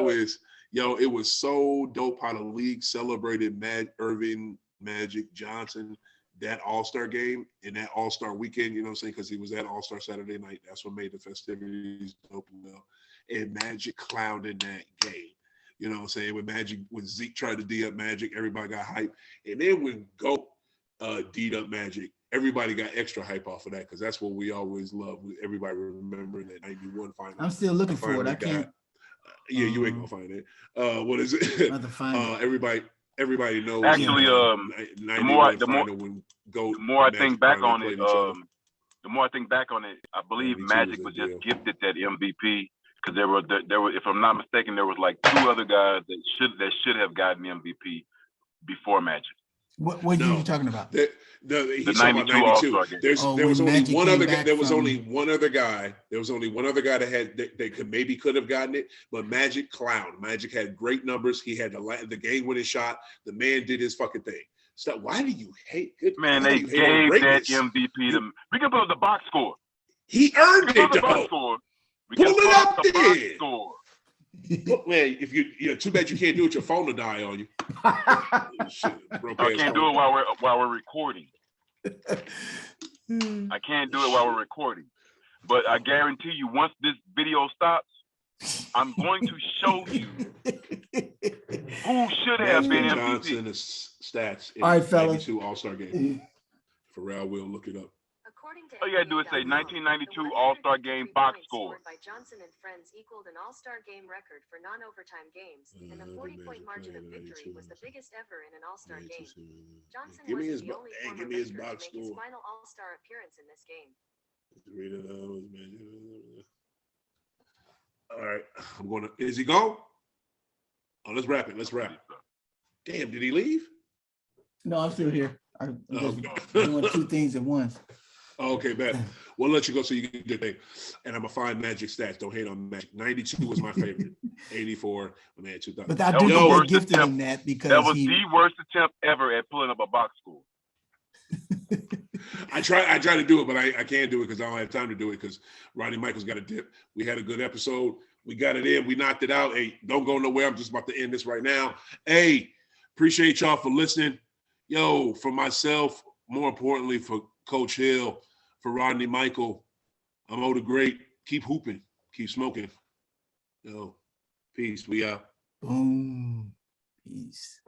is, yo, it was so dope how the league celebrated Irving, Magic, Johnson, that All-Star game and that All-Star weekend, you know what I'm saying? Because he was at All-Star Saturday night. That's what made the festivities dope and well. And Magic clowned in that game. You know what I'm saying? When Zeke tried to D up Magic, everybody got hype. And then when GOAT D'd up Magic, everybody got extra hype off of that because that's what we always love. Everybody remember that 91 final. I'm still looking for it. I can't. Yeah, you ain't gonna find it. What is it? Everybody knows. Actually, the more I think back on it, I believe Magic was just gifted that MVP because there were, if I'm not mistaken, there was like 2 other guys that should have gotten MVP before Magic. What year are you talking about? The 92 All-Star game. There was only one other guy. There was only one other guy that could have gotten it, but Magic clowned. Magic had great numbers. He had the game-winning shot. The man did his fucking thing. So why do you hate? Man, they gave that MVP to. We can put up the box score. He earned it though. Pull it up there. Look, man, if you're too bad you can't do it. Your phone will die on you. Shit, I can't do it while we're recording. I can't do it while we're recording. But I guarantee you, once this video stops, I'm going to show you who should have been MVP. Johnson stats in all right, fellas. 92 All-Star game. Pharrell will look it up. All you gotta do is say 1992 All-Star Game box score. By Johnson and friends equaled an All-Star Game record for non-overtime games, and the 40-point margin of victory was the biggest ever in an All-Star game. Johnson was the only former Laker to make his final All-Star appearance in this game. All right, I'm gonna. Is he gone? Oh, let's wrap it. Damn, did he leave? No, I'm still here. I'm just doing 2 things at once. Okay, bet. We'll let you go so you can get it. And I'm gonna find Magic stats. Don't hate on Magic. 92 was my favorite. 84, man, 2000. But I do think they gifted him that because that was the worst attempt ever at pulling up a box score. I try to do it, but I can't do it because I don't have time to do it because Rodney Michaels got a dip. We had a good episode. We got it in. We knocked it out. Hey, don't go nowhere. I'm just about to end this right now. Hey, appreciate y'all for listening. Yo, for myself, more importantly, for Coach Hill, for Rodney Michael, I'm H.O.T.G. Great. Keep hooping. Keep smoking. Yo, peace. We out. Boom. Peace.